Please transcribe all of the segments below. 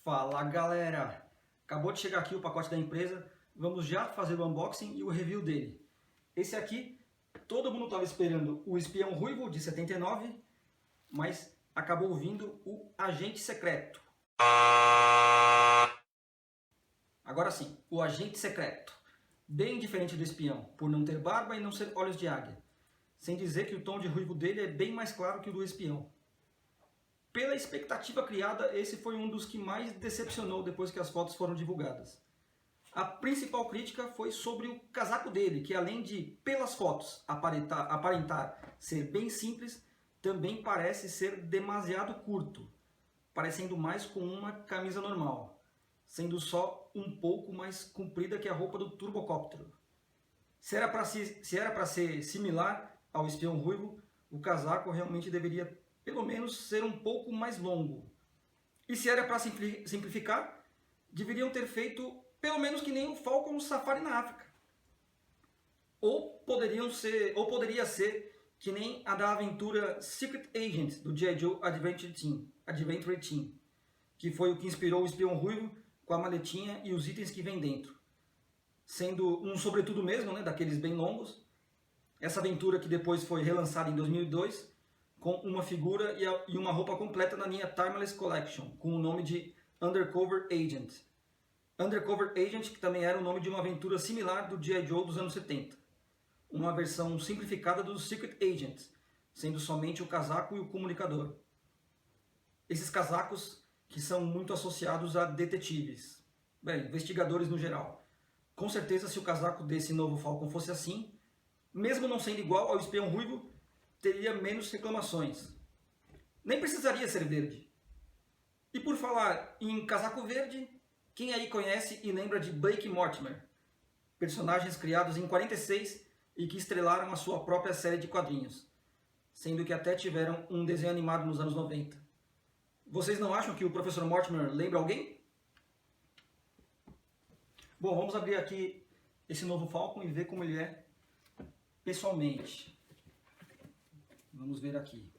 Fala galera, acabou de chegar aqui o pacote da empresa, vamos já fazer o unboxing e o review dele. Esse aqui, todo mundo estava esperando o espião ruivo de 79, mas acabou vindo o agente secreto. Agora sim, o agente secreto, bem diferente do espião, por não ter barba e não ser olhos de águia, sem dizer que o tom de ruivo dele é bem mais claro que o do espião. Pela expectativa criada, esse foi um dos que mais decepcionou depois que as fotos foram divulgadas. A principal crítica foi sobre o casaco dele, que além de, pelas fotos, aparentar ser bem simples, também parece ser demasiado curto, parecendo mais com uma camisa normal, sendo só um pouco mais comprida que a roupa do Turbocóptero. Se era para ser similar ao espião ruivo, o casaco realmente deveria pelo menos ser um pouco mais longo. E se era para simplificar, deveriam ter feito pelo menos que nem o Falcon Safari na África. Ou poderia ser que nem a da aventura Secret Agent do G.I. Joe Adventure Team, que foi o que inspirou o espião ruivo com a maletinha e os itens que vem dentro. Sendo um sobretudo mesmo, né, daqueles bem longos. Essa aventura que depois foi relançada em 2002, com uma figura e uma roupa completa na linha Timeless Collection, com o nome de Undercover Agent. Undercover Agent, que também era o nome de uma aventura similar do G.I. Joe dos anos 70. Uma versão simplificada do Secret Agent, sendo somente o casaco e o comunicador. Esses casacos que são muito associados a detetives, investigadores no geral. Com certeza, se o casaco desse novo Falcon fosse assim, mesmo não sendo igual ao espião ruivo, teria menos reclamações. Nem precisaria ser verde. E por falar em casaco verde, quem aí conhece e lembra de Blake Mortimer? Personagens criados em 46 e que estrelaram a sua própria série de quadrinhos, sendo que até tiveram um desenho animado nos anos 90. Vocês não acham que o Professor Mortimer lembra alguém? Bom, vamos abrir aqui esse novo Falcon e ver como ele é pessoalmente. Vamos ver aqui.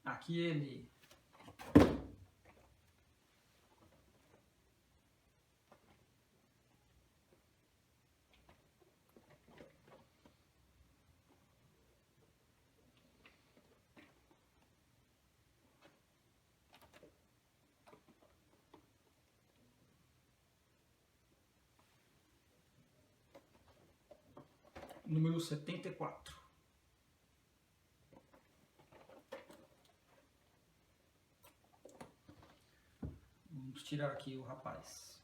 Aqui ele. Número 74. Vamos tirar aqui o rapaz.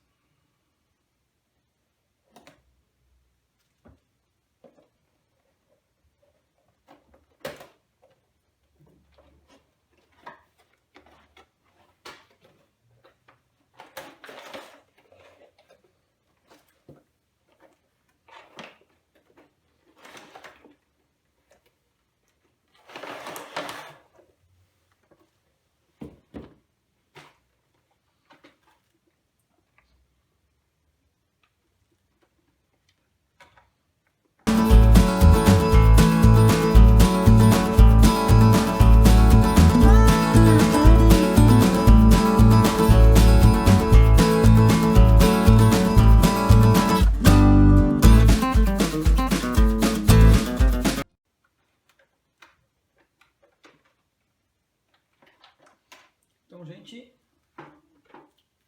Então, gente,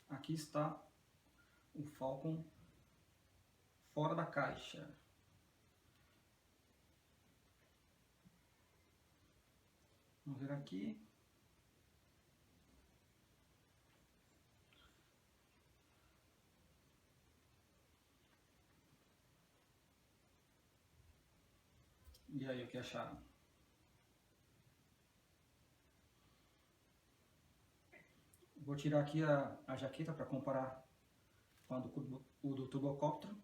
aqui está o Falcon fora da caixa. Vamos ver aqui. E aí, o que acharam? Vou tirar aqui a jaqueta para comparar com a do Turbocóptero.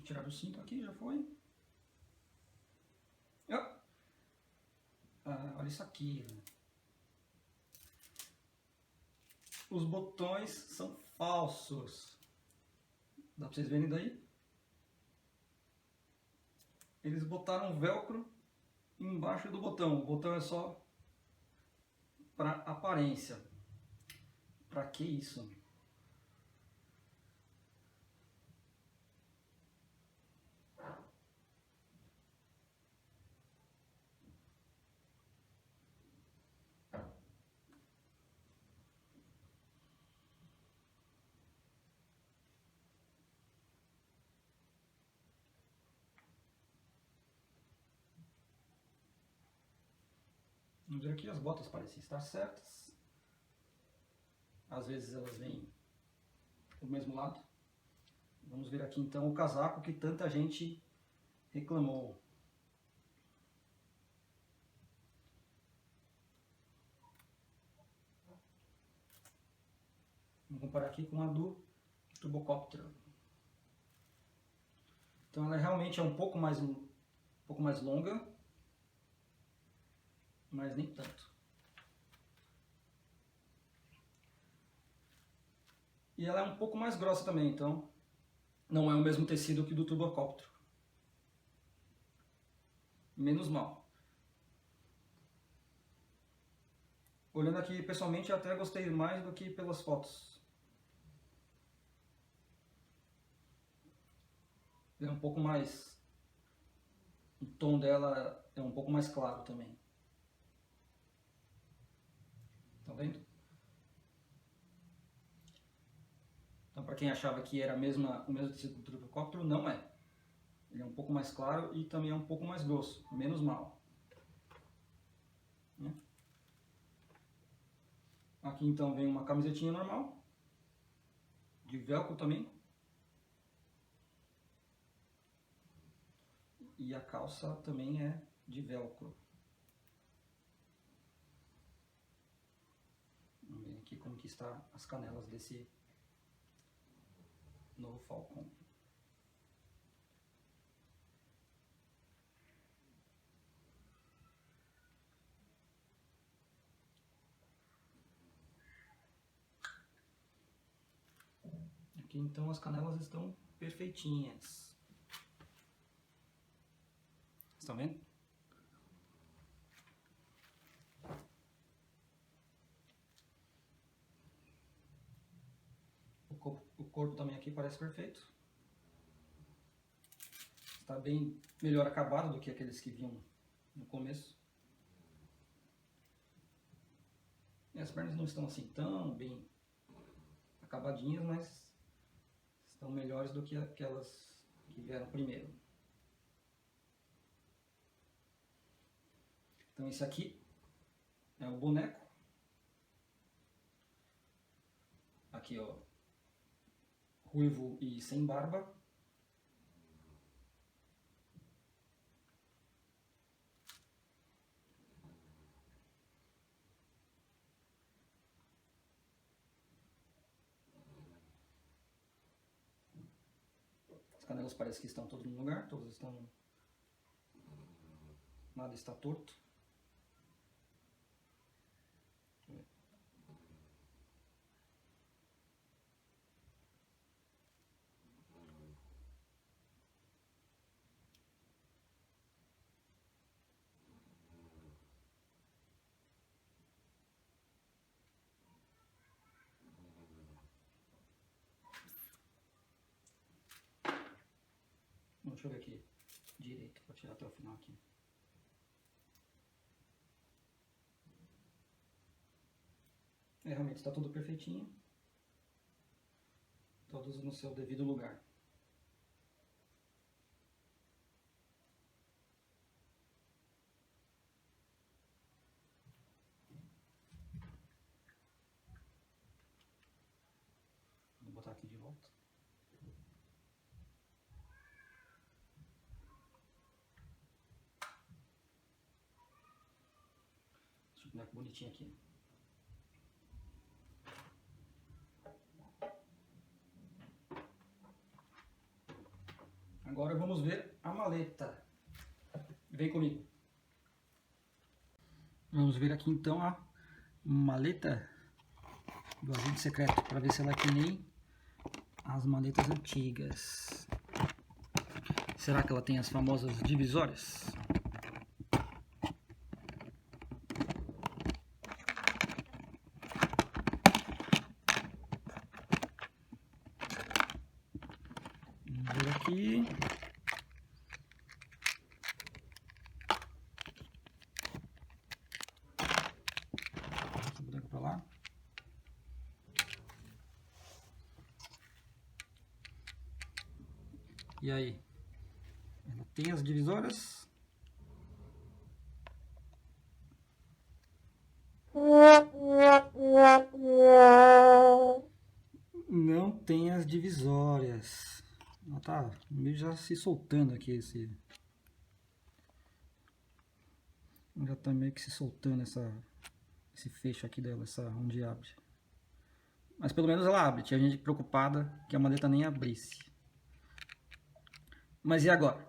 tirar o cinto aqui, já foi. Olha isso aqui. Os botões são falsos. Dá pra vocês verem daí? Eles botaram velcro embaixo do botão. O botão é só para aparência. Pra que isso? Vamos ver aqui, as botas parecem estar certas. Às vezes elas vêm do mesmo lado. Vamos ver aqui então o casaco que tanta gente reclamou. Vamos comparar aqui com a do Turbocopter. Então ela realmente é um pouco mais longa, mas nem tanto. E ela é um pouco mais grossa também, então não é o mesmo tecido que do Turbocopter. Menos mal. Olhando aqui pessoalmente, eu até gostei mais do que pelas fotos. É um pouco mais... O tom dela é um pouco mais claro também. Tá vendo? Então, para quem achava que era o mesmo tecido do Turbocopter, não é. Ele é um pouco mais claro e também é um pouco mais grosso, menos mal. Aqui então vem uma camisetinha normal, de velcro também. E a calça também é de velcro. Vamos ver aqui como que está as canelas desse novo Falcon. Aqui então as canelas estão perfeitinhas. Estão vendo? O corpo também aqui parece perfeito. Está bem melhor acabado do que aqueles que vinham no começo. E as pernas não estão assim tão bem acabadinhas, mas estão melhores do que aquelas que vieram primeiro. Então esse aqui é o boneco. Aqui ó, ruivo e sem barba. As canelas parecem que estão todas no lugar, todas estão... Nada está torto. Deixa eu ver aqui direito, para tirar até o final aqui. Realmente está tudo perfeitinho. Todos no seu devido lugar. Vou botar aqui de volta. Deixa eu ver que bonitinho aqui. Agora maleta. Vem comigo. Vamos ver aqui então a maleta do agente secreto, para ver se ela é que nem as maletas antigas. Será que ela tem as famosas divisórias? Vamos ver aqui. Essa boneca para lá. E aí? Ela tem as divisórias? Não tem as divisórias. Ela tá meio já se soltando aqui esse. Já tá meio que se soltando esse fecho aqui dela, onde abre. Mas pelo menos ela abre. Tinha gente preocupada que a maleta nem abrisse. Mas e agora?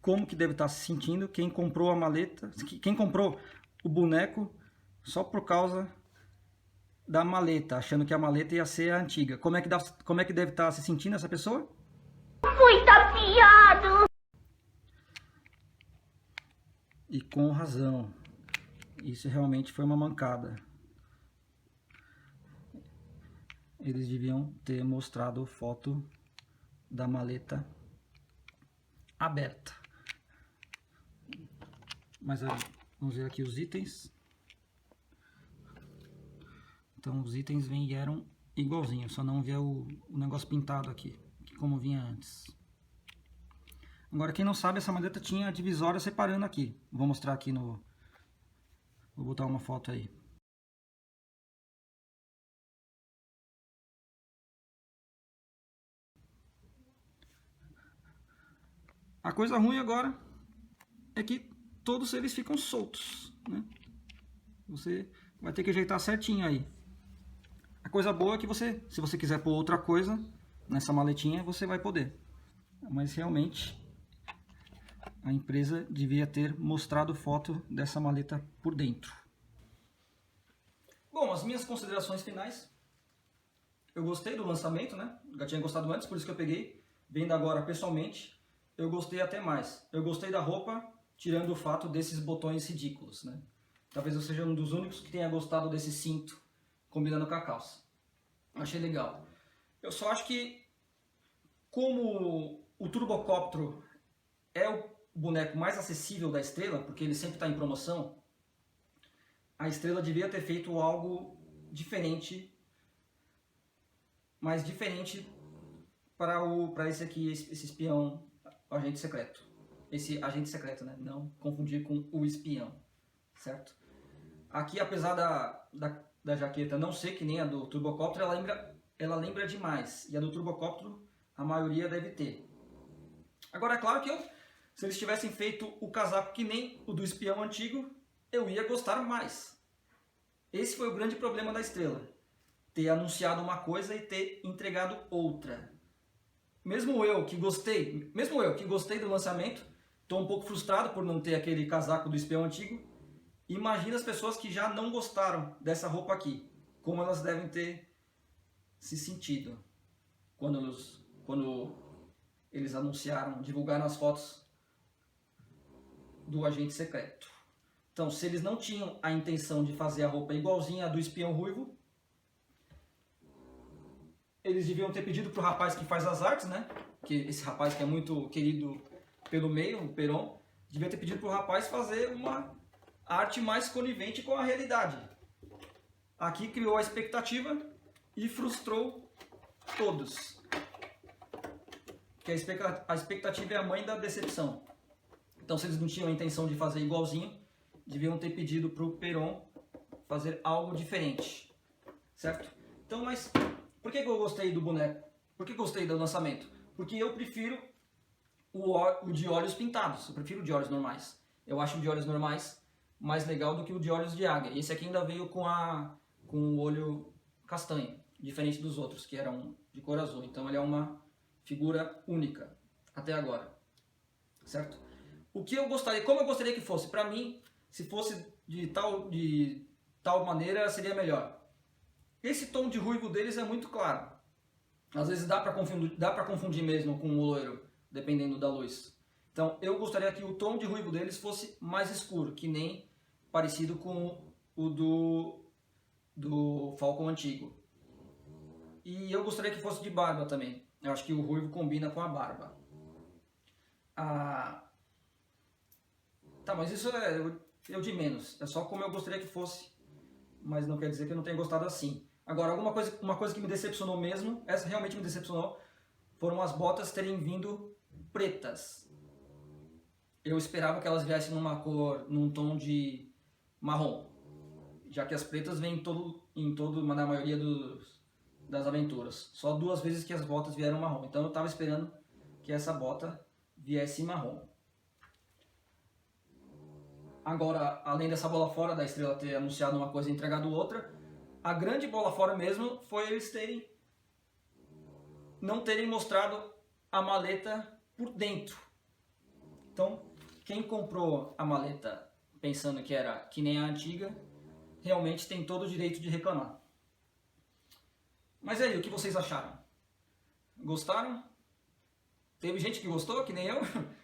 Como que deve estar se sentindo quem comprou a maleta, quem comprou o boneco só por causa da maleta, achando que a maleta ia ser a antiga? Como é que deve estar se sentindo essa pessoa? Fui tapeado! E com razão. Isso realmente foi uma mancada. Eles deviam ter mostrado foto da maleta aberta. Mas vamos ver aqui os itens. Então os itens vieram igualzinho, só não via o negócio pintado aqui, como vinha antes. Agora quem não sabe, essa maleta tinha a divisória separando aqui. Vou mostrar aqui no... Vou botar uma foto aí. A coisa ruim agora é que todos eles ficam soltos, né? Você vai ter que ajeitar certinho aí. A coisa boa é que você, se você quiser pôr outra coisa nessa maletinha, você vai poder. Mas realmente a empresa devia ter mostrado foto dessa maleta por dentro. Bom, as minhas considerações finais. Eu gostei do lançamento, né? Já tinha gostado antes, por isso que eu peguei. Vendo agora pessoalmente, eu gostei até mais. Eu gostei da roupa, tirando o fato desses botões ridículos, né? Talvez eu seja um dos únicos que tenha gostado desse cinto combinando com a calça. Achei legal. Eu só acho que, como o Turbocóptero é o boneco mais acessível da Estrela, porque ele sempre está em promoção, a Estrela devia ter feito algo diferente, mais diferente para esse aqui, esse espião, o agente secreto. Esse agente secreto, né? Não confundir com o espião, certo? Aqui, apesar da jaqueta não ser que nem a do Turbocóptero, ela lembra demais. E a do Turbocóptero, a maioria deve ter. Agora, é claro que se eles tivessem feito o casaco que nem o do espião antigo, eu ia gostar mais. Esse foi o grande problema da Estrela. Ter anunciado uma coisa e ter entregado outra. Mesmo eu que gostei do lançamento, estou um pouco frustrado por não ter aquele casaco do espião antigo. Imagina as pessoas que já não gostaram dessa roupa aqui. Como elas devem ter se sentido quando eles anunciaram, divulgaram as fotos do agente secreto. Então, se eles não tinham a intenção de fazer a roupa igualzinha à do espião ruivo, eles deviam ter pedido pro rapaz que faz as artes, né? Que esse rapaz que é muito querido pelo meio, o Peron, devia ter pedido pro rapaz fazer uma arte mais conivente com a realidade. Aqui criou a expectativa e frustrou todos. Porque a expectativa é a mãe da decepção. Então, se eles não tinham a intenção de fazer igualzinho, deviam ter pedido pro Peron fazer algo diferente. Certo? Então, mas por que eu gostei do boneco? Por que eu gostei do lançamento? Porque eu prefiro o de olhos pintados. Eu prefiro o de olhos normais. Eu acho o de olhos normais mais legal do que o de olhos de águia. Esse aqui ainda veio com o olho castanho, diferente dos outros, que eram de cor azul. Então ele é uma figura única, até agora. certo? O que eu gostaria, como eu gostaria que fosse, para mim, se fosse de tal maneira, seria melhor. Esse tom de ruivo deles é muito claro. Às vezes dá para confundir mesmo com o loiro, dependendo da luz. Então eu gostaria que o tom de ruivo deles fosse mais escuro, que nem parecido com o do Falcon antigo. E eu gostaria que fosse de barba também. Eu acho que o ruivo combina com a barba. Tá, mas isso é eu de menos. É só como eu gostaria que fosse. Mas não quer dizer que eu não tenha gostado assim. Agora, uma coisa que me decepcionou mesmo, essa realmente me decepcionou, foram as botas terem vindo pretas. Eu esperava que elas viessem num tom de marrom. Já que as pretas vêm na maioria das aventuras. Só 2 vezes que as botas vieram marrom. Então eu estava esperando que essa bota viesse marrom. Agora, além dessa bola fora da Estrela ter anunciado uma coisa e entregado outra, a grande bola fora mesmo foi eles não terem mostrado a maleta por dentro. Então, quem comprou a maleta pensando que era que nem a antiga, realmente tem todo o direito de reclamar. Mas aí, o que vocês acharam? Gostaram? Teve gente que gostou, que nem eu?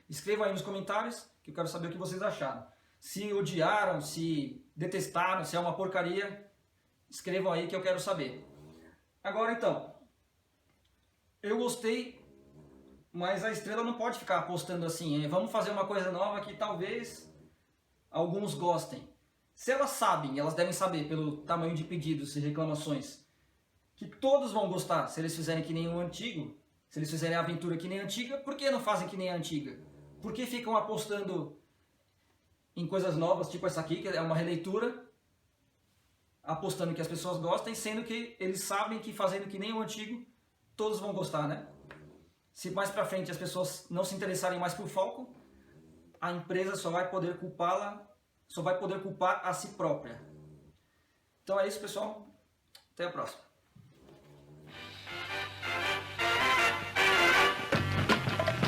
Escreva aí nos comentários, que eu quero saber o que vocês acharam. Se odiaram, se detestaram, se é uma porcaria, escrevam aí que eu quero saber. Agora então, eu gostei, mas a Estrela não pode ficar apostando assim, hein? Vamos fazer uma coisa nova que talvez alguns gostem. Se elas sabem, elas devem saber pelo tamanho de pedidos e reclamações, que todos vão gostar se eles fizerem que nem o antigo, se eles fizerem a aventura que nem a antiga, por que não fazem que nem a antiga? Por que ficam apostando em coisas novas, tipo essa aqui, que é uma releitura, apostando que as pessoas gostem, sendo que eles sabem que fazendo que nem o antigo, todos vão gostar, né? Se mais pra frente as pessoas não se interessarem mais por Falcon, a empresa só vai poder culpar a si própria. Então é isso, pessoal. Até a próxima.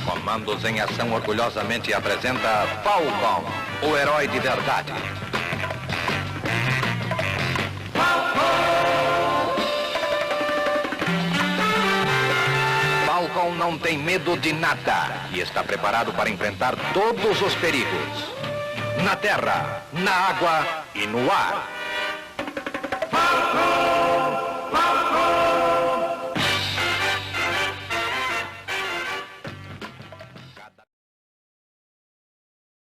Comandos em Ação orgulhosamente apresenta Falcon, o herói de verdade. Falcon não tem medo de nada e está preparado para enfrentar todos os perigos. Na terra, na água e no ar. Falcon!